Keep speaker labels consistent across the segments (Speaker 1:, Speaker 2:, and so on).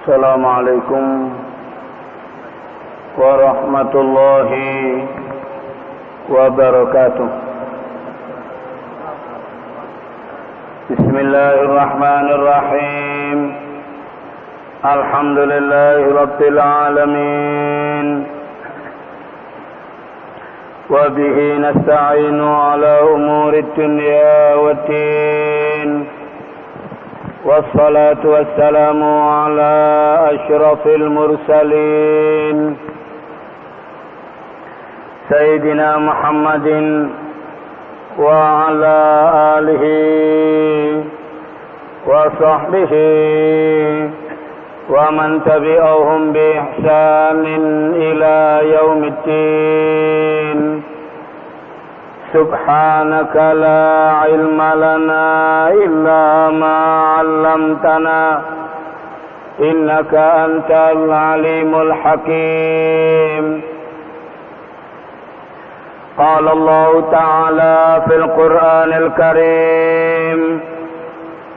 Speaker 1: السلام عليكم ورحمة الله وبركاته. بسم الله الرحمن الرحيم. الحمد لله رب العالمين، وبه نستعين على أمور الدنيا والدين، والصلاة والسلام على أشرف المرسلين سيدنا محمد وعلى آله وصحبه ومن تبعهم بإحسان إلى يوم الدين. سبحانك لا علم لنا إلا ما علمتنا إنك أنت العليم الحكيم. قال الله تعالى في القرآن الكريم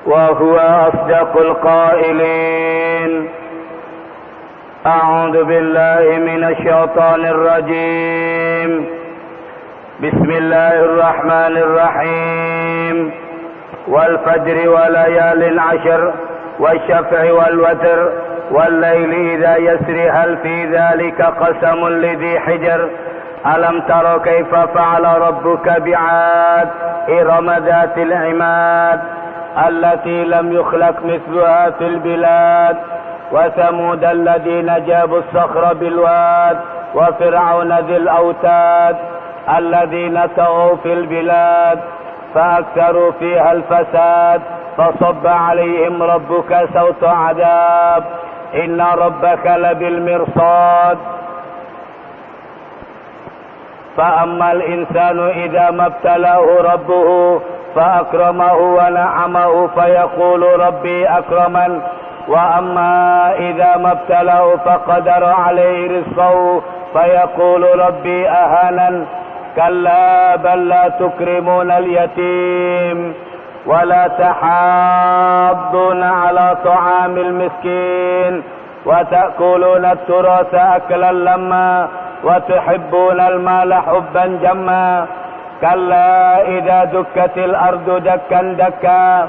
Speaker 1: وهو أصدق القائلين: أعوذ بالله من الشيطان الرجيم. بسم الله الرحمن الرحيم. والفجر وليال عشر والشفع والوتر والليل إذا يسر هل في ذلك قسم لذي حجر ألم تر كيف فعل ربك بعاد إرم ذات العماد التي لم يخلق مثلها في البلاد وثمود الذين جابوا الصخر بالواد وفرعون ذي الأوتاد الذين طغوا في البلاد فأكثروا فيها الفساد فصب عليهم ربك سوط عذاب إن ربك لبالمرصاد. فأما الإنسان إذا ما ابتلاه ربه فأكرمه ونعمه فيقول ربي أكرمن، وأما إذا ما ابتلاه فقدر عليه رزقه فيقول ربي أهانن. كلا بل لا تكرمون اليتيم ولا تحاضون على طعام المسكين وتأكلون التراث أكلا لما وتحبون المال حبا جما. كلا إذا دكت الأرض دكا دكا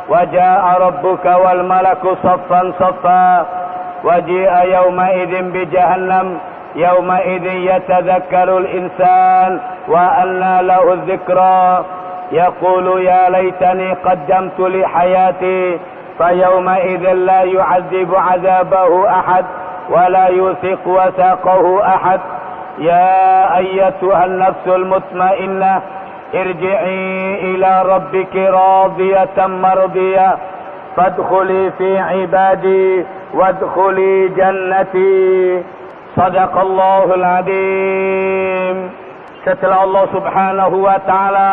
Speaker 1: وجاء ربك والملك صفا صفا وجيء يومئذ بجهنم يومئذ يتذكر الإنسان وأنى له الذكرى يقول يا ليتني قدمت لحياتي فيومئذ لا يعذب عذابه أحد ولا يوثق وثاقه أحد. يا أيتها النفس المطمئنة ارجعي إلى ربك راضية مرضية فادخلي في عبادي وادخلي جنتي. صدق الله العظيم. Setelah Allah Subhanahu wa taala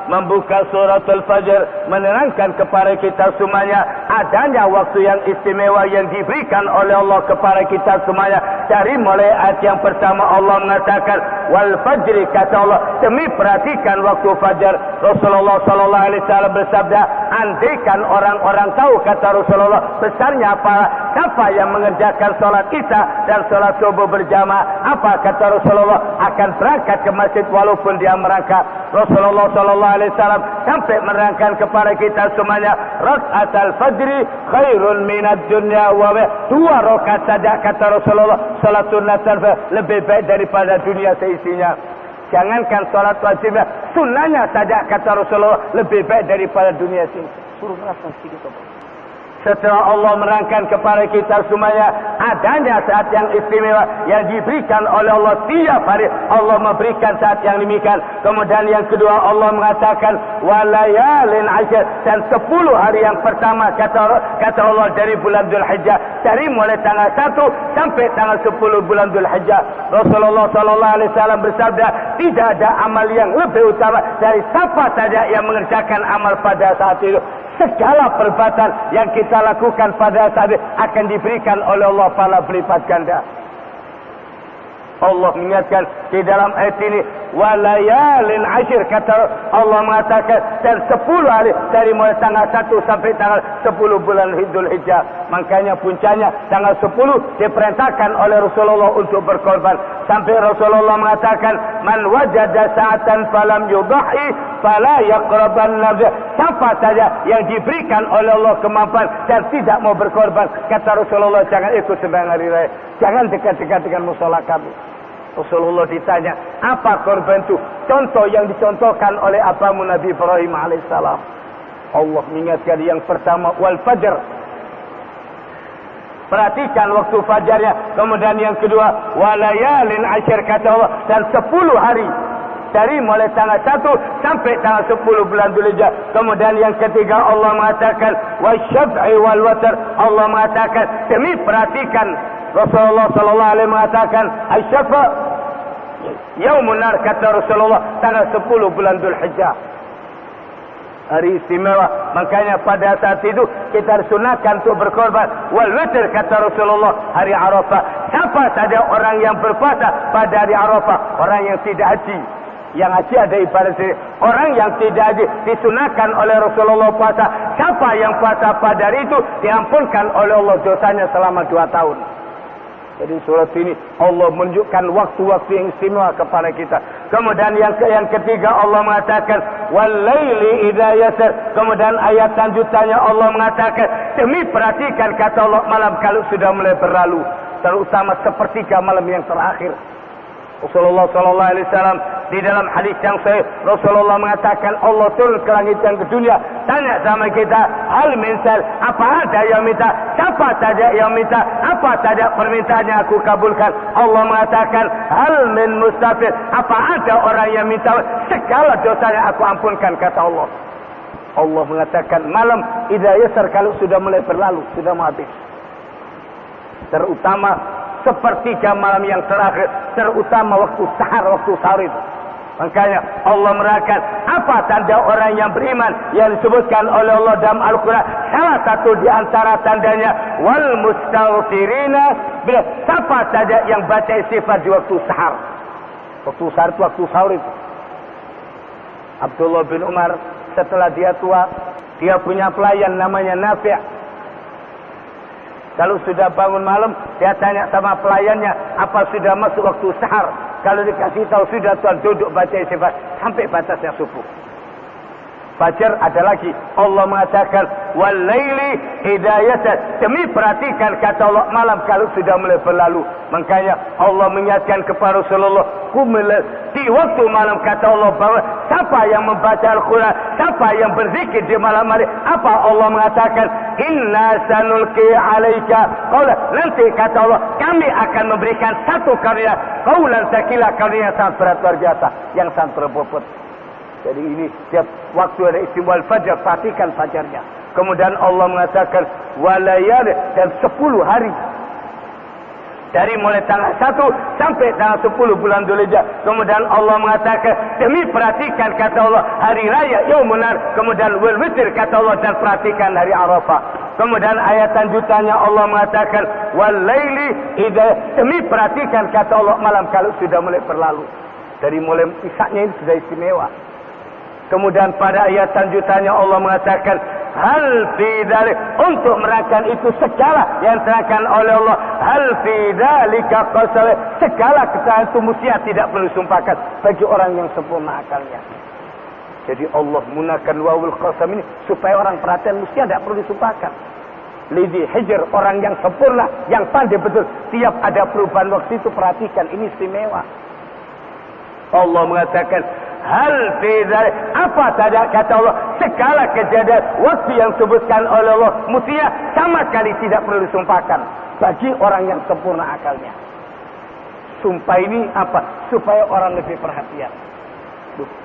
Speaker 1: membuka surat Al-Fajr, menerangkan kepada kita semuanya adanya waktu yang istimewa yang diberikan oleh Allah kepada kita semuanya. Dari mulai ayat yang pertama Allah mengatakan wal fajri, kata Allah, demi perhatikan waktu fajar. Rasulullah sallallahu alaihi wasallam bersabda, andaikan orang-orang tahu, kata Rasulullah, besarnya apa yang mengerjakan salat Isya dan salat subuh berjamaah, apa kata Rasulullah, akan berangkat ke masjid walaupun dia merangkak. Rasulullah sallallahu alaihi wasallam sampai menerangkan kepada kita semuanya, rakaatul fajri khairun minad dunya wa dua rakaat saja, kata Rasulullah, salatun nafil lebih baik daripada dunia seisinya. Jangankan salat wajibnya, sunnahnya saja, kata Rasulullah, lebih baik daripada dunia ini. Suruh merasakan sedikit. Setelah Allah menerangkan kepada kita semuanya adanya saat yang istimewa yang diberikan oleh Allah tiap hari, Allah memberikan saat yang demikian. Kemudian yang kedua Allah mengatakan walayalin asyr, dan 10 hari yang pertama, kata Allah, dari bulan Dzulhijjah, dari mulai tanggal 1 sampai tanggal 10 bulan Dzulhijjah. Rasulullah sallallahu alaihi wasallam bersabda, tidak ada amal yang lebih utama dari siapa saja yang mengerjakan amal pada saat itu. Segala perbuatan yang kita lakukan pada saat itu akan diberikan oleh Allah pahala berlipat ganda. Allah mengingatkan di dalam ayat ini, walayalin ashir, kata Allah mengatakan, dan 10 hari dari mulai tanggal 1 sampai tanggal 10 bulan Dzulhijjah. Makanya puncanya tanggal 10 diperintahkan oleh Rasulullah untuk berkorban. Sampai Rasulullah mengatakan, man wajada sa'atan falam yudhi fala yaqraban nabiyah. Siapa saja yang diberikan oleh Allah kemampuan dan tidak mau berkorban, kata Rasulullah, jangan ikut sembahyang hari raya, jangan dekat-dekat dengan mushola kami. Rasulullah ditanya, apa korban itu? Contoh yang dicontohkan oleh abamu Nabi Ibrahim alaihissalam. Allah mengingatkan yang pertama, wal fajr. Perhatikan waktu fajarnya. Kemudian yang kedua, walayalin ashir, kata Allah, dan 10 hari. Dari mulai tanggal 1 sampai tanggal 10 bulan Dzulhijjah. Kemudian yang ketiga Allah mengatakan, wasyaf'i wal watr. Allah mengatakan, demi perhatikan, Rasulullah sallallahu alaihi mengatakan, asyafa yaumun nar, kata Rasulullah, tanggal 10 bulan Dzulhijjah. Hari istimewa. Makanya pada saat itu kita sunahkan untuk berkorban. Wal witr, kata Rasulullah, hari Arafah. Siapa saja orang yang berpuasa pada hari Arafah, orang yang tidak haji. Yang haji ada ibadah sendiri. Orang yang tidak haji disunahkan oleh Rasulullah puasa. Siapa yang puasa pada hari itu diampunkan oleh Allah dosanya selama 2 tahun. Jadi surat ini Allah menunjukkan waktu-waktu yang istimewa kepada kita. Kemudian yang ketiga Allah mengatakan, wal-laili idza yasir. Kemudian ayat lanjutannya Allah mengatakan, demi perhatikan, kata Allah, malam kalau sudah mulai berlalu, terutama sepertiga malam yang terakhir. Rasulullah sallallahu alaihi wasallam di dalam hadis yang sahih, Rasulullah mengatakan, Allah turun ke langit yang ke dunia, tanya sama kita, hal min sal, apa ada yang minta? Siapa saja yang minta, apa saja permintaannya aku kabulkan. Allah mengatakan, hal min mustafir, apa ada orang yang minta? Segala dosanya aku ampunkan, kata Allah. Allah mengatakan, malam idza yasar, kalau sudah mulai berlalu, sudah mau habis, terutama sepertiga malam yang terakhir, terutama waktu sahar, waktu sahur itu. Makanya Allah menerangkan apa tanda orang yang beriman yang disebutkan oleh Allah dalam Al-Quran. Salah satu di antara tandanya, wal mustaghfirina, bila siapa saja yang baca istighfar di waktu sahar. Waktu sahar itu waktu sahur itu. Abdullah bin Umar setelah dia tua, dia punya pelayan namanya Nafi'. Kalau sudah bangun malam, dia tanya sama pelayannya, apa sudah masuk waktu sahar? Kalau dikasih tahu sudah, tuan duduk baca istighfar sampai batasnya subuh. Fajar ada lagi. Allah mengatakan, wal laili idza yasar. Demi perhatikan, kata Allah, malam kalau sudah mulai berlalu. Makanya Allah mengingatkan kepada Rasulullah, di waktu malam, kata Allah, bahwa siapa yang membaca Al-Quran, siapa yang berzikir di malam hari, apa Allah mengatakan, inna sanulqi alaika qawlan. Nanti kata Allah, kami akan memberikan satu karunia, qawlan tsaqila, karunia yang sangat berat, luar biasa, yang sangat berbobot. Jadi ini setiap waktu ada istimewa fajar, perhatikan fajarnya. Kemudian Allah mengatakan walayali, dan 10 hari. Dari mulai tanggal 1 sampai tanggal 10 bulan Dzulhijjah. Kemudian Allah mengatakan, demi perhatikan, kata Allah, hari raya yaumun nar. Kemudian wal witr, kata Allah, dan perhatikan hari Arafah. Kemudian ayat lanjutannya Allah mengatakan, wal laili idza, demi perhatikan, kata Allah, malam kalau sudah mulai berlalu. Dari mulai isaknya ini sudah istimewa. Kemudian pada ayat lanjutannya Allah mengatakan, hal fi dzalik, untuk merangkan itu segala yang terangkan oleh Allah, hal fi dzalika qasal, segala keterangan itu mestinya tidak perlu disumpahkan bagi orang yang sempurna akalnya. Jadi Allah menggunakan wawul qasam ini supaya orang perhatian, mestinya tidak perlu disumpahkan. Lidhi hijr, orang yang sempurna, yang pandai betul, tiap ada perubahan waktu itu perhatikan, ini istimewa. Allah mengatakan, hal fi dzalik, apa saja, kata Allah, segala kejadian waktu yang disebutkan oleh Allah mestinya sama sekali tidak perlu disumpahkan bagi orang yang sempurna akalnya. Sumpah ini apa? Supaya orang lebih perhatian.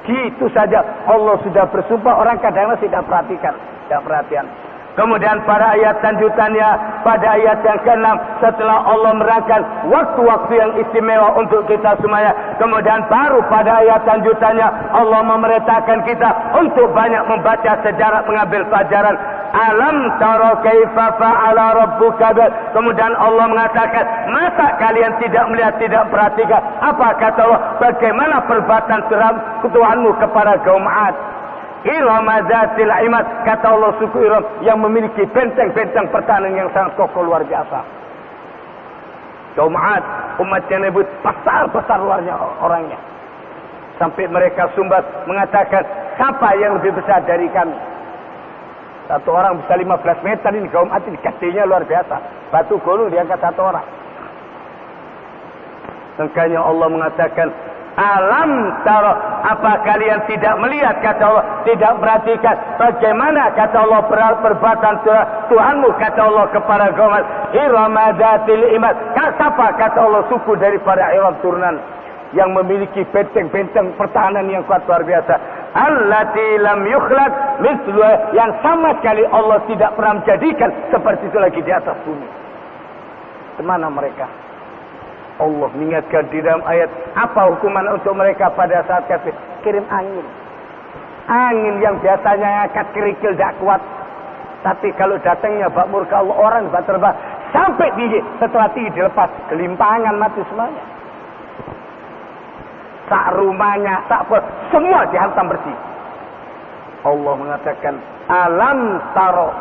Speaker 1: Gitu saja Allah sudah bersumpah, orang kadang-kadang tidak perhatikan, tidak perhatian. Kemudian pada ayat lanjutannya, pada ayat yang ke-6, setelah Allah merangkan waktu-waktu yang istimewa untuk kita semuanya, kemudian baru pada ayat lanjutannya Allah memerintahkan kita untuk banyak membaca sejarah, mengambil pelajaran alam tara kaifa fa'ala rabbuka. Kemudian Allah mengatakan, masa kalian tidak melihat, tidak perhatikan apa kata Allah, bagaimana perbuatan Tuhanmu kepada kaum Ad. Iram dzatil imad, kata Allah, suku Iram yang memiliki benteng-benteng pertahanan yang sangat kokoh luar biasa. Kaum Ad, umat yang Nabi, besar-besar luarnya orangnya. Sampai mereka sumbat mengatakan, siapa yang lebih besar dari kami? Satu orang bisa 15 meter ini, kaum Ad ini kecilnya luar biasa. Batu gunung diangkat satu orang. Makanya Allah mengatakan, alam tara, apa kalian tidak melihat, kata Allah, tidak perhatikan bagaimana, kata Allah, perbuatan Tuhanmu, kata Allah, kepada kaum Iram dzatil imad. Siapa, kata Allah, suku daripada Iram turunan yang memiliki benteng-benteng pertahanan yang kuat luar biasa. Allati lam yukhlaq mithluha, yang sama sekali Allah tidak pernah menjadikan seperti itu lagi di atas bumi. Kemana mereka? Allah mengingatkan di dalam ayat, apa hukuman untuk mereka pada saat kafir? Kirim angin. Angin yang biasanya angkat kerikil tidak kuat, tapi kalau datangnya bak murka Allah, orang bak terbang sampai tinggi, setelah tinggi dilepas, kelimpangan mati semuanya. Sak rumahnya, semua dihantam bersih. Allah mengatakan, alam taro,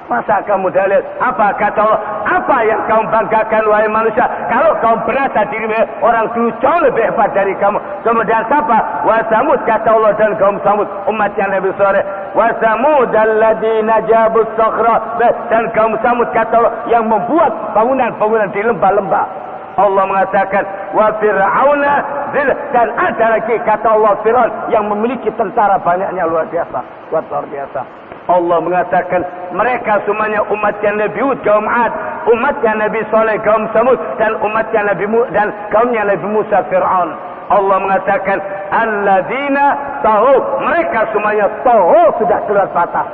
Speaker 1: masa kamu dah lihat? Apa kata Allah? Apa yang kamu banggakan, wahai manusia? Kalau kamu berasa diri orang dulu jauh lebih hebat dari kamu. Kemudian siapa? Wa Samud, kata Allah, dan kaum Samud, umatnya Nabi Saleh. Wa Samud alladzina jabus sakhra, dan kaum Samud, kata Allah, yang membuat bangunan-bangunan di lembah-lembah. Allah mengatakan, wa fir'auna zil, dan ada lagi, kata Allah, Fir'aun yang memiliki tentara banyaknya luar biasa, luar biasa. Allah mengatakan, mereka semuanya umatnya Nabi Hud, kaum Ad, umatnya Nabi Saleh, kaum Samud, dan umatnya Nabi dan kaumnya Nabi Musa, Fir'aun. Allah mengatakan, alladzina tahu, mereka semuanya tahu, sudah keluar batas.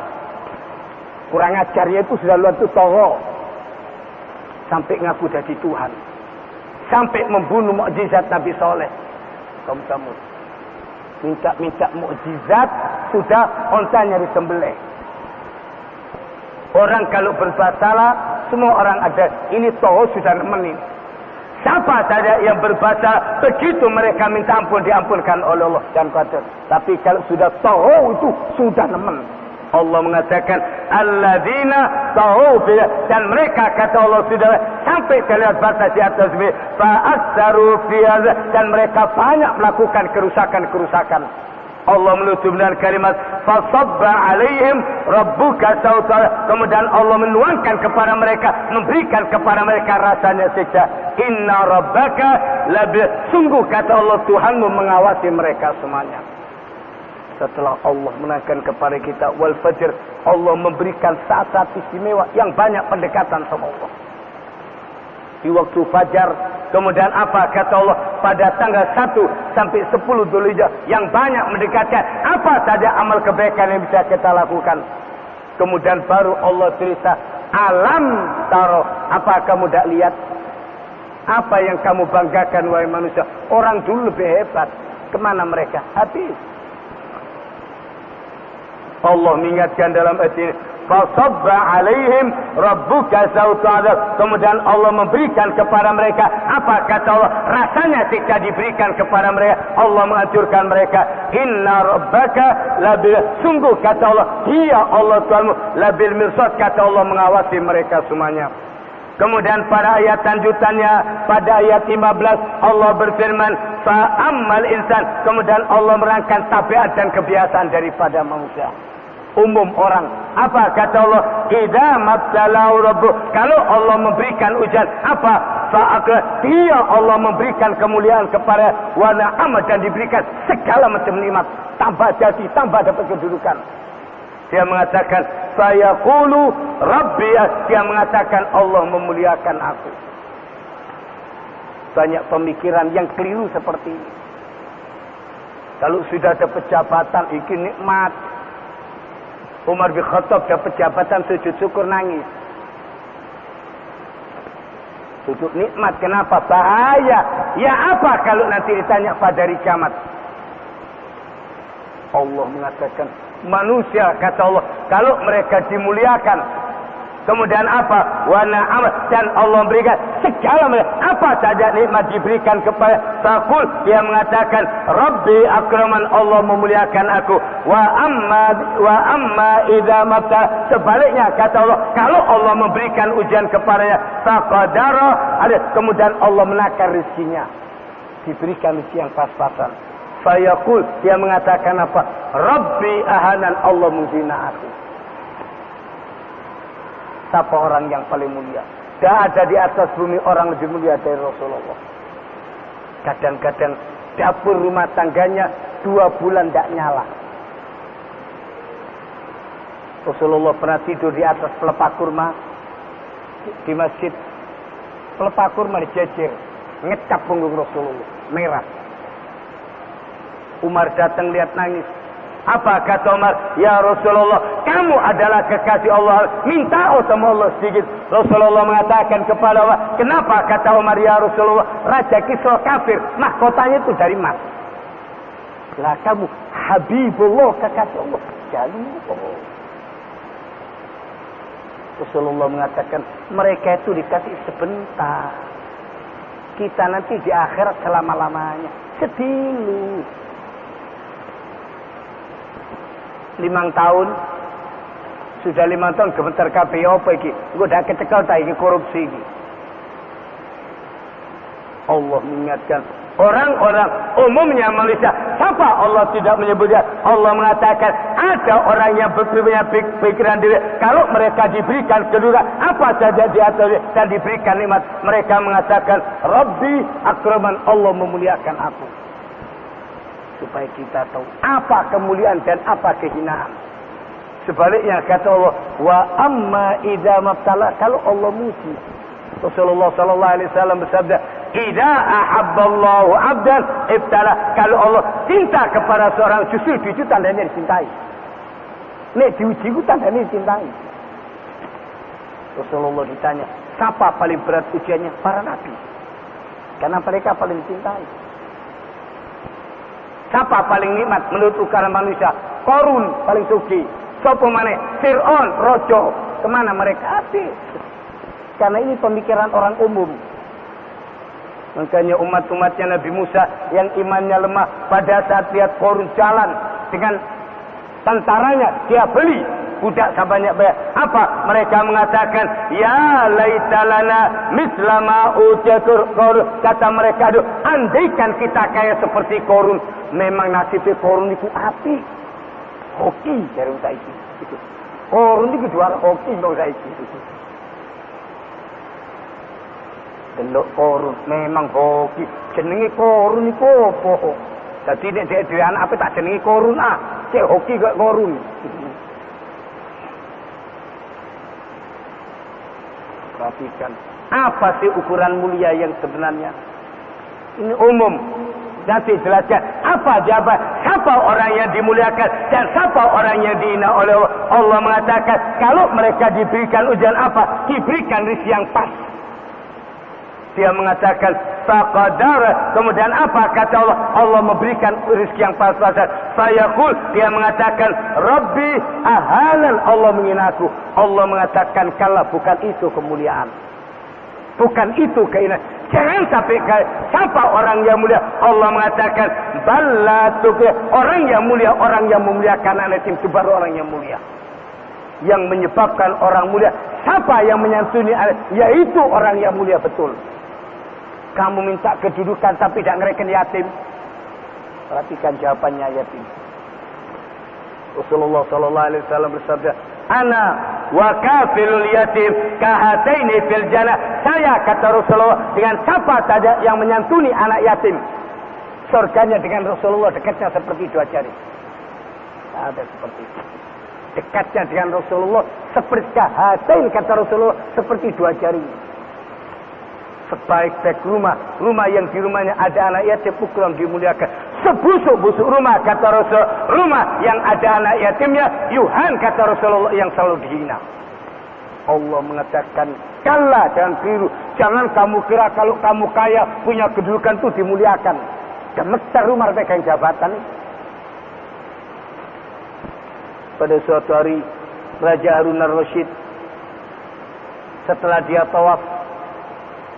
Speaker 1: Kurang ajarnya itu sudah luar itu tahu, sampai ngaku jadi Tuhan, sampai membunuh mukjizat Nabi Saleh, kaum Samud. Minta mukjizat, sudah ontanya disembelih. Orang kalau berbasalah, semua orang ada. Ini toh sudah nemenin. Siapa saja yang berbahasa, begitu mereka minta ampun, diampunkan oleh Allah dan Qadar. Tapi kalau sudah toh itu sudah nemen. Allah mengatakan, alladzina tahu, dan mereka, kata Allah, sudah sampai terlihat batas di atas bumi, fa'aktsaru fiha, dan mereka banyak melakukan kerusakan-kerusakan. Allah menutup dengan kalimat fasabba alaihim rabbuka sauta, kemudian Allah menuangkan kepada mereka, memberikan kepada mereka rasanya siksa. Inna rabbaka labil, sungguh, kata Allah, Tuhanmu mengawasi mereka semuanya. Setelah Allah menerangkan kepada kita wal fajr, Allah memberikan saat-saat istimewa yang banyak pendekatan sama Allah. Di waktu fajar, kemudian apa kata Allah, pada tanggal 1 sampai 10 Dzulhijjah yang banyak mendekatkan apa saja amal kebaikan yang bisa kita lakukan. Kemudian baru Allah cerita, alam taro, apa kamu tidak lihat? Apa yang kamu banggakan, wahai manusia? Orang dulu lebih hebat, kemana mereka? Habis. Allah mengingatkan dalam ayat ini, fasabba alaihim rabbuka sauta adzab, kemudian Allah memberikan kepada mereka apa kata Allah, rasanya siksa diberikan kepada mereka. Allah menghancurkan mereka. Inna rabbaka labil, sungguh, kata Allah, dia Allah Tuhanmu, labil mirsad, kata Allah, mengawasi mereka semuanya. Kemudian pada ayat lanjutannya, pada ayat 15, Allah berfirman, fa'ammal insan, kemudian Allah merangkan tabiat dan kebiasaan daripada manusia. Umum orang, apa kata Allah, idza mabtalahu rabbuh, kalau Allah memberikan ujian, apa fa'akra, dia Allah memberikan kemuliaan kepada wa na'ama, dan diberikan segala macam nikmat, tambah jadi, tambah dapat kedudukan. Dia mengatakan, sayaqulu rabbi, dia mengatakan Allah memuliakan aku. Banyak pemikiran yang keliru seperti ini. Kalau sudah dapat jabatan, ini nikmat. Umar bin Khattab dapat jabatan, sujud syukur, nangis. Sujud nikmat, kenapa? Bahaya. Ya apa kalau nanti ditanya pada hari kiamat? Allah mengatakan, manusia, kata Allah, kalau mereka dimuliakan, kemudian apa? Wa na'am, dan Allah berikan segala apa saja nikmat diberikan kepada Fakul, dia mengatakan Rabbi akraman, Allah memuliakan aku. Wa amma idza mabta, sebaliknya kata Allah, kalau Allah memberikan ujian kepadanya faqadara, kemudian Allah menakar rezekinya, diberikan rezeki yang pas-pasan. Fayaqul, dia mengatakan apa? Rabbi ahanan, Allah menghina aku. Siapa orang yang paling mulia? Tidak ada di atas bumi orang lebih mulia dari Rasulullah. Kadang-kadang dapur rumah tangganya 2 bulan tidak nyala. Rasulullah pernah tidur di atas pelepah kurma di masjid. Pelepah kurma dijejer, ngecap punggung Rasulullah, merah. Umar datang lihat nangis. Apa kata Umar? Ya Rasulullah, kamu adalah kekasih Allah, minta sama Allah sedikit. Rasulullah mengatakan kepada Allah, kenapa? Kata Umar, ya Rasulullah, Raja Kisra kafir, mahkotanya itu dari emas. Lah kamu Habibullah, kekasih Allah, jalur. Rasulullah mengatakan, mereka itu dikasih sebentar, kita nanti di akhirat selama-lamanya. Sedih 5 tahun, sudah 5 tahun gemeter kabeh apa iki? Engko dak kecekel ta iki korupsi iki. Allah mengingatkan orang-orang umumnya manusia. Siapa Allah tidak menyebutnya? Allah mengatakan ada orang yang punya pikiran diri. Kalau mereka diberikan kedua apa saja di atas dan diberikan nikmat, mereka mengatakan Rabbi akraman, Allah memuliakan aku. Supaya kita tahu apa kemuliaan dan apa kehinaan. Sebaliknya kata Allah, wa amma idza mabtala, kalau Allah muji. Rasulullah sallallahu alaihi wasallam bersabda, idza ahabballahu 'abdan ibtala, kalau Allah cinta kepada seorang justru itu tandanya dicintai. Nek diuji itu tandanya dicintai. Rasulullah ditanya, siapa paling berat ujiannya? Para nabi. Karena mereka paling dicintai. Siapa paling nikmat menurut ukuran manusia? Korun paling suci. Sopo maneh? Fir'aun, rojo. Kemana mereka? Habis. Karena ini pemikiran orang umum. Makanya umat-umatnya Nabi Musa yang imannya lemah, pada saat lihat Korun jalan dengan tentaranya, dia beli budak sebanyak banyak. Apa? Mereka mengatakan, ya laitalana mislama utiyatur Korun. Kata mereka, aduh, andaikan kita kaya seperti Korun. Memang nasibnya Korun itu api. Hoki dari saiki. Korun itu juara hoki dari saiki. Delok Korun memang hoki. Jenenge Korun itu apa? Jadi nek dhewe anak apa tak jenenge Korun ah. Cek hoki kok Korun. Perhatikan, apa sih ukuran mulia yang sebenarnya? Ini umum. Nanti jelaskan apa jawaban, siapa orang yang dimuliakan dan siapa orang yang dihina oleh Allah. Allah mengatakan kalau mereka diberikan ujian apa? Diberikan rezeki yang pas. Dia mengatakan faqadara, kemudian apa kata Allah? Allah memberikan rezeki yang pas-pasan. Fayaqul, dia mengatakan Rabbi ahalan, Allah menghina aku. Allah mengatakan kalau bukan itu kemuliaan, bukan itu keinginan. Jangan sampai siapa orang yang mulia. Allah mengatakan balatuk, orang yang mulia, orang yang memuliakan anak itu baru orang yang mulia. Yang menyebabkan orang mulia, siapa yang menyantuni anak, yaitu orang yang mulia betul. Kamu minta kedudukan tapi tidak ngereken yatim. Perhatikan jawabannya yatim. Rasulullah sallallahu alaihi wasallam bersabda, ana wa kafilul yatim kahataini fil jannah. Saya, kata Rasulullah, dengan siapa saja yang menyantuni anak yatim, surganya dengan Rasulullah dekatnya seperti 2 jari. Ada seperti itu. Dekatnya dengan Rasulullah seperti kahatain, kata Rasulullah, seperti 2 jari. Sebaik-baik rumah yang di rumahnya ada anak yatim, ukuran dimuliakan. Sebusuk-busuk rumah, kata Rasul, rumah yang ada anak yatimnya, yuhan, kata Rasulullah, yang selalu dihina. Allah mengatakan, kalla, jangan keliru. Jangan kamu kira kalau kamu kaya, punya kedudukan itu dimuliakan. Gemetar rumah pegang jabatan. Pada suatu hari Raja Harun ar-Rasyid setelah dia tawaf,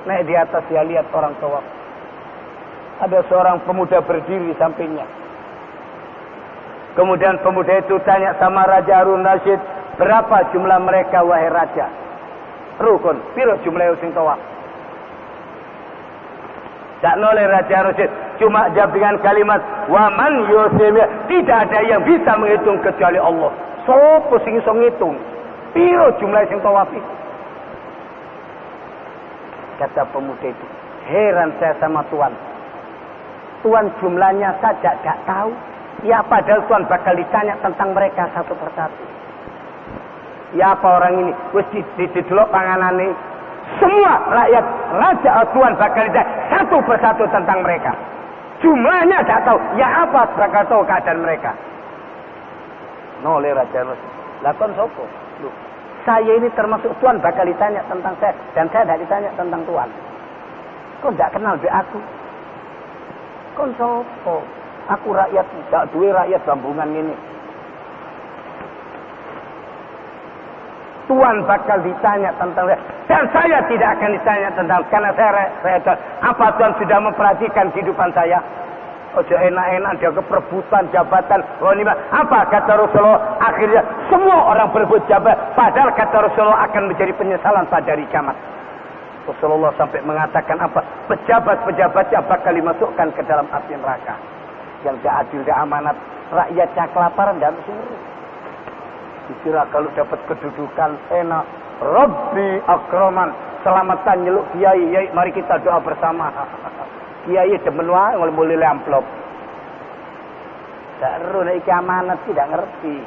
Speaker 1: naik di atas, dia lihat orang tawaf. Ada seorang pemuda berdiri di sampingnya. Kemudian pemuda itu tanya sama Raja Harun ar-Rasyid, berapa jumlah mereka wahai raja? Rukun, piro jumlah sing tawaf? Tak noleh Raja Harun, cuma jawab dengan kalimat waman yusim, tidak ada yang bisa menghitung kecuali Allah. Sopo sing iso ngitung piro jumlah sing tawaf itu? Kata pemuda itu, heran saya sama Tuan. Tuan jumlahnya saja gak tahu. Ya padahal Tuan bakal ditanya tentang mereka satu persatu. Ya apa orang ini wis didelok panganane. Semua rakyat raja Tuan bakal ditanya satu persatu tentang mereka. Jumlahnya gak tahu. Ya apa bakal tahu keadaan mereka? Noleh Raja Rasul. Lakon sopo? Saya ini termasuk Tuan bakal ditanya tentang saya. Dan saya tidak ditanya tentang Tuan. Kau tidak kenal be aku? Kau sopo? Aku rakyat, tidak duwe rakyat bambungan ini. Tuan bakal ditanya tentang saya. Dan saya tidak akan ditanya tentang, karena saya apa Tuan sudah memperhatikan kehidupan saya? Ojo enak-enak dia keperebutan jabatan. Apa kata Rasulullah? Akhirnya semua orang berebut jabatan. Padahal kata Rasulullah akan menjadi penyesalan pada hari kiamat. Rasulullah sampai mengatakan apa? Pejabat-pejabatnya bakal dimasukkan ke dalam api neraka. Yang gak adil, gak amanat. Rakyatnya kelaparan dan suruh. Dikira kalau dapat kedudukan enak. Rabbi akraman. Selamatan nyeluk kiai. Yai, mari kita doa bersama. Kiai demen wae mulai amplop. Daru nek iki amanat tidak ngerti.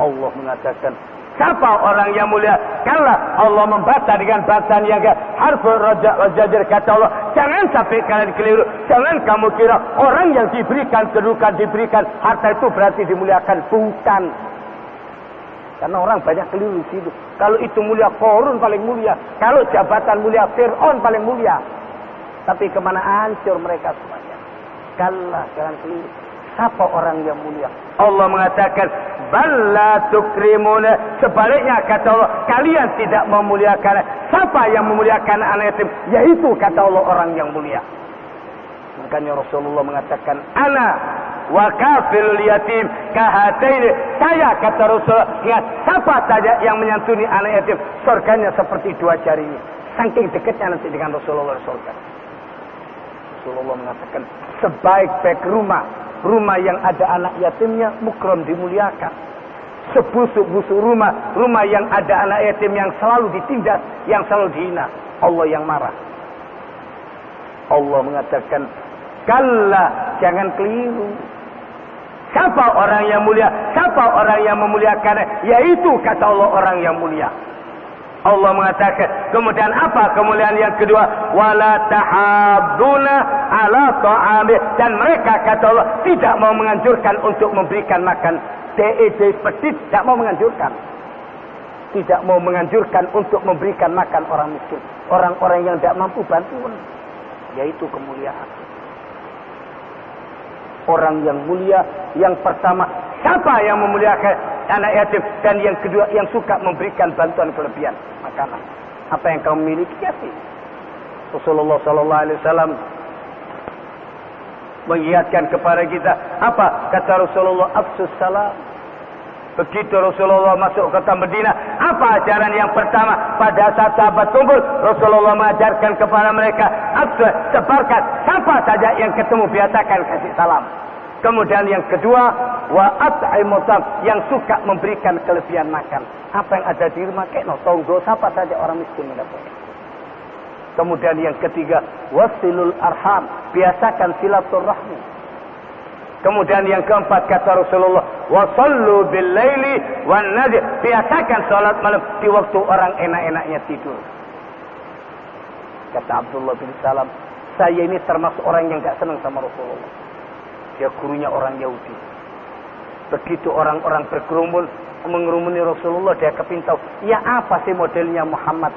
Speaker 1: Allah mengatakan, siapa orang yang mulia? Kalau Allah membaca dengan bacaan yang harful raja kata Allah, jangan sampai kalian keliru. Jangan kamu kira orang yang diberikan kedudukan, diberikan harta itu berarti dimuliakan. Bukan. Karena orang banyak keliru di situ. Kalau itu mulia, Qarun paling mulia. Kalau jabatan mulia, Fir'aun paling mulia. Tapi kemana hancur mereka semuanya. Kalah, jangan keliru. Siapa orang yang mulia? Allah mengatakan, balla tukrimuna. Sebaliknya kata Allah, kalian tidak memuliakan. Siapa yang memuliakan anak yatim? Yaitu kata Allah orang yang mulia. Makanya Rasulullah mengatakan, ana wa kafilul yatim kahataini. Saya kata Rasulullah, siapa saja yang menyantuni anak yatim, surganya seperti dua jarinya. Saking dekatnya nanti dengan Rasulullah surga. Rasulullah mengatakan, sebaik-baik rumah yang ada anak yatimnya, mukram dimuliakan. Sebusuk-busuk rumah yang ada anak yatim yang selalu ditindas, yang selalu dihina, Allah yang marah. Allah mengatakan, kalla, jangan keliru. Siapa orang yang mulia? Siapa orang yang memuliakan? Yaitu kata Allah orang yang mulia. Allah mengatakan, kemudian apa kemuliaan yang kedua? Wala tahadduna ala ta'ami. Dan mereka kata Allah tidak mau menganjurkan untuk memberikan makan. DED pedit tidak mau menganjurkan. Tidak mau menganjurkan untuk memberikan makan orang miskin. Orang-orang yang tidak mampu bantuan. Yaitu kemuliaan. Orang yang mulia yang pertama, siapa yang memuliakan anak yatim, dan yang kedua yang suka memberikan bantuan kelebihan makanan. Apa yang kamu miliki kasih. Rasulullah sallallahu alaihi wasallam mengingatkan kepada kita, apa kata Rasulullah? Afsus salam. Begitu Rasulullah masuk kota Madinah, apa ajaran yang pertama pada saat sahabat kumpul? Rasulullah mengajarkan kepada mereka, sebarkan siapa saja yang ketemu biasakan kasih salam. Kemudian yang kedua, wa at'imutam, yang suka memberikan kelebihan makan. Apa yang ada di rumah kekno tonggo, siapa saja orang miskin mendapatkan. Kemudian yang ketiga, wasilul arham, biasakan silaturahmi. Kemudian yang keempat kata Rasulullah, wasallu bil laili wan nadir, biasakan salat malam di waktu orang enak-enaknya tidur. Kata Abdullah bin Salam, saya ini termasuk orang yang enggak senang sama Rasulullah. Dia gurunya orang Yahudi. Begitu orang-orang berkerumun mengerumuni Rasulullah, dia kepintau, ya apa sih modelnya Muhammad?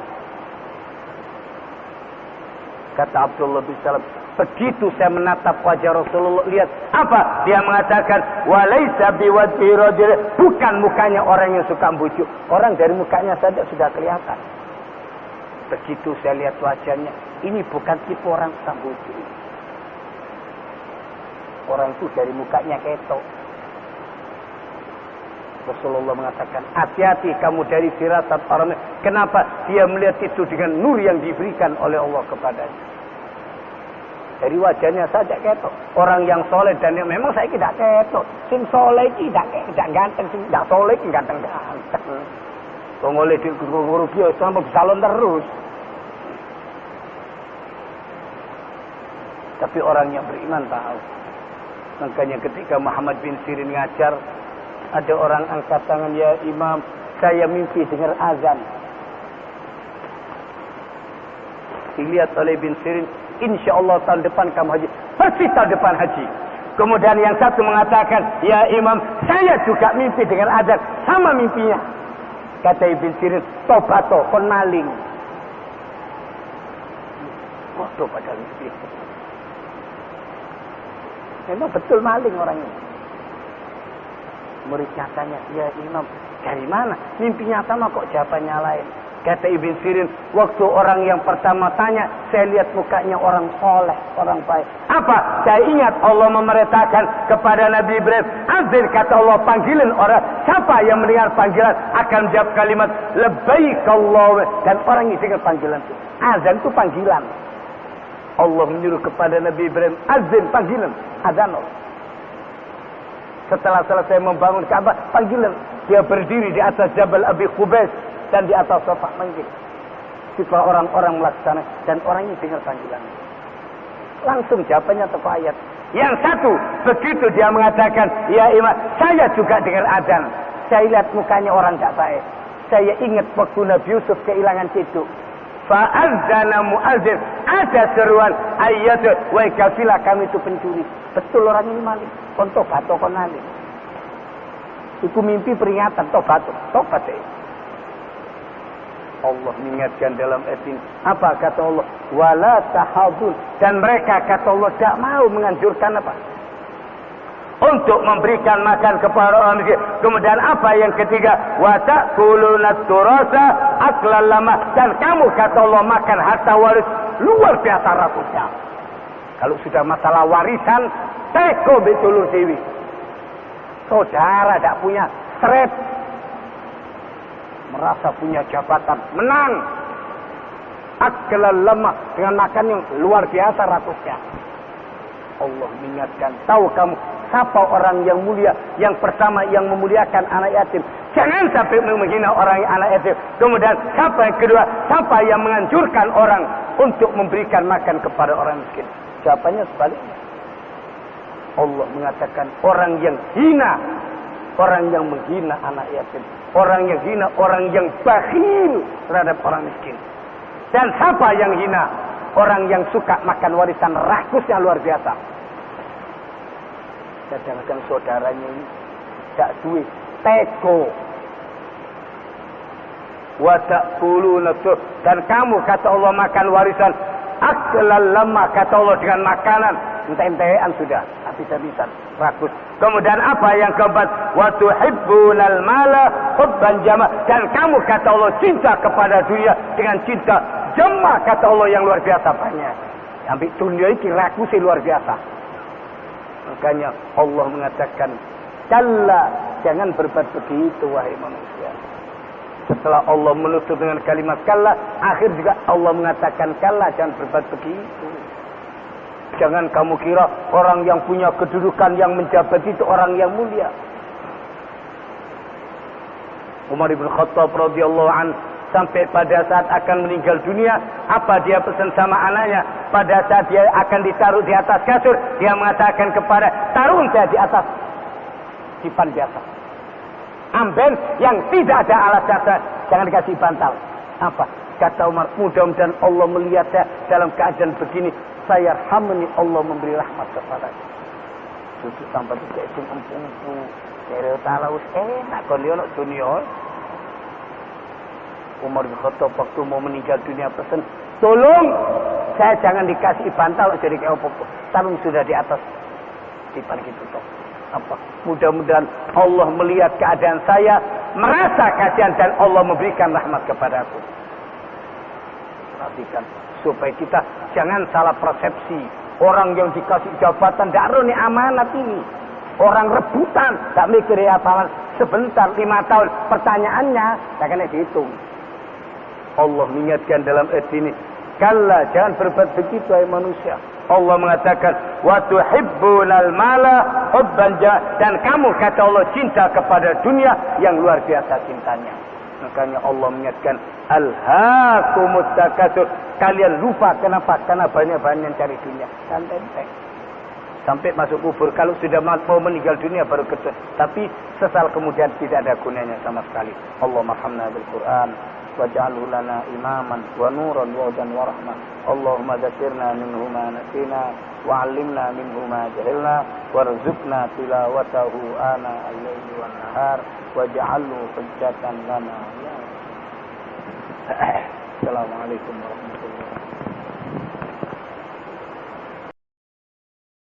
Speaker 1: Kata Abdullah bin Salam, Begitu saya menatap wajah Rasulullah, lihat apa? Dia mengatakan, walaisa biwajhi rajul, bukan mukanya orang yang suka bujuk. Orang dari mukanya saja sudah kelihatan. Begitu saya lihat wajahnya, ini bukan tipe orang suka bujuk. Orang itu dari mukanya ketok. Rasulullah mengatakan, hati-hati kamu dari firasat orang. Kenapa? Dia melihat itu dengan nur yang diberikan oleh Allah kepadanya. Dari wajahnya saja ketok. Orang yang soleh dan yang memang saya tidak ketok. Sing soleh tidak ganteng, sing tidak soleh ganteng-ganteng. Wong oleh di guru-guru kiai sampai salon terus. Tapi orang yang beriman tahu. Makanya ketika Muhammad bin Sirin ngajar, ada orang angkat tangan, ya Imam, saya mimpi dengar azan. Dilihat oleh bin Sirin, insya Allah tahun depan kamu haji. Persis tahun depan haji. Kemudian yang satu mengatakan, ya Imam, saya juga mimpi dengan azan. Sama mimpinya. Kata Ibn Sirin, tobato, kon maling. Waduh pada mimpi. Memang betul maling orang ini. Muridnya tanya, ya Imam, dari mana? Mimpinya sama kok jawabannya lain. Kata Ibn Sirin, waktu orang yang pertama tanya, saya lihat mukanya orang soleh, orang baik. Apa? Saya ingat Allah memerintahkan kepada Nabi Ibrahim, azan, kata Allah, panggilan orang. Siapa yang mendengar panggilan akan menjawab kalimat labbaik Allah. Dan orang yang dengar panggilan itu, azan itu panggilan. Allah menyuruh kepada Nabi Ibrahim, azan, panggilan, azan. Setelah selesai membangun Ka'bah, panggilan. Dia berdiri di atas Jabal Abi Qubais dan di atas Safa manggil. Setelah orang-orang melaksanakan dan orang ini dengar panggilan. Langsung jawabannya tepat ayat. Yang satu, begitu dia mengatakan, ya Imam, saya juga dengar azan. Saya lihat mukanya orang tak baik. Saya ingat waktu Nabi Yusuf kehilangan cucu. Fa'adzana mu'adzin, ada seruan ayat, wa kafilah, kami itu pencuri. Betul orang ini maling. Kon tobat, kon maling. Itu mimpi peringatan, tobat. Allah mengingatkan dalam ayat ini. Apa kata Allah? Wala tahadun. Dan mereka kata Allah tidak mau menganjurkan apa? Untuk memberikan makan kepada orang miskin. Kemudian apa yang ketiga? Wa ta'kuluna turasa aklan lama. Dan kamu kata Allah makan harta waris luar biasa rakusnya. Kalau sudah masalah warisan, teko betulur dewi. Saudara tidak punya seret, merasa punya jabatan, menang. Aklan lama, dengan makan yang luar biasa rakusnya. Allah mengingatkan, tahu kamu siapa orang yang mulia? Yang pertama yang memuliakan anak yatim. Jangan sampai menghina orang yang anak yatim. Kemudian siapa yang kedua? Siapa yang menganjurkan orang untuk memberikan makan kepada orang miskin? Jawabannya sebaliknya. Allah mengatakan orang yang hina, orang yang menghina anak yatim, orang yang hina, orang yang bakhil terhadap orang miskin. Dan siapa yang hina? Orang yang suka makan warisan rakusnya luar biasa. Sedangkan saudaranya ini tak duit, teko. Wa ta'kuluna, dan kamu kata Allah makan warisan aklan lama, kata Allah dengan makanan ente-entean sudah habis-habisan rakus. Kemudian apa yang keempat? Wa tuhibbunal mala hubban jama, dan kamu kata Allah cinta kepada dunia dengan cinta jama, kata Allah yang luar biasa banyak. Ambil dunia ini rakusnya luar biasa. Makanya Allah mengatakan, kalla, jangan berbuat begitu wahai manusia. Setelah Allah menutup dengan kalimat kalla, akhir juga Allah mengatakan kalla, jangan berbuat begitu. Jangan kamu kira orang yang punya kedudukan yang menjabat itu orang yang mulia. Umar bin Khattab radhiyallahu anhu sampai pada saat akan meninggal dunia, apa dia pesan sama anaknya? Pada saat dia akan ditaruh di atas kasur, dia mengatakan kepada, taruh saya di atas dipan biasa. Amben yang tidak ada alas dasar, jangan dikasih bantal. Apa? Kata Umar, mudah-mudahan Allah melihat saya dalam keadaan begini, saya hamni, Allah memberi rahmat kepadanya. Duduk sampai di sini empung-empung, dari talaus enak kon yo dunia. Umar bin Khattab waktu mau meninggal dunia pesan, tolong
Speaker 2: saya jangan dikasih bantal jadi kayak opo-opo. Tapi sudah di atas tipan gitu toh. Apa? Mudah-mudahan Allah melihat keadaan saya, merasa kasihan dan Allah memberikan rahmat kepadaku. Perhatikan supaya kita jangan salah persepsi. Orang yang dikasih jabatan tidak ini amanat ini. Orang rebutan, tak mikir ya paman sebentar 5 tahun. Pertanyaannya, tak kena dihitung. Allah mengingatkan dalam ayat ini, kalla jangan berbuat begitu hai manusia. Allah mengatakan, wa tuhibbunal mala hubban dan kamu kata Allah cinta kepada dunia yang luar biasa cintanya. Makanya Allah mengingatkan, alhaakumut takatsur. Kalian lupa kenapa? Karena banyak-banyak cari dunia. Santai. Sampai masuk kubur. Kalau sudah mau meninggal dunia baru ketut. Tapi sesal kemudian tidak ada gunanya sama sekali. Allah mahamna bil Quran. Waj'alhu lana imaman wa nuran wa hudan wa rahmah. Allahumma dzakirna minhu ma nasina wa 'allimna minhu ma jahilna warzuqna tilawatahu ana al-laili wan nahar waj'alhu hujjatan lana ya. Assalamualaikum warahmatullahi wabarakatuh.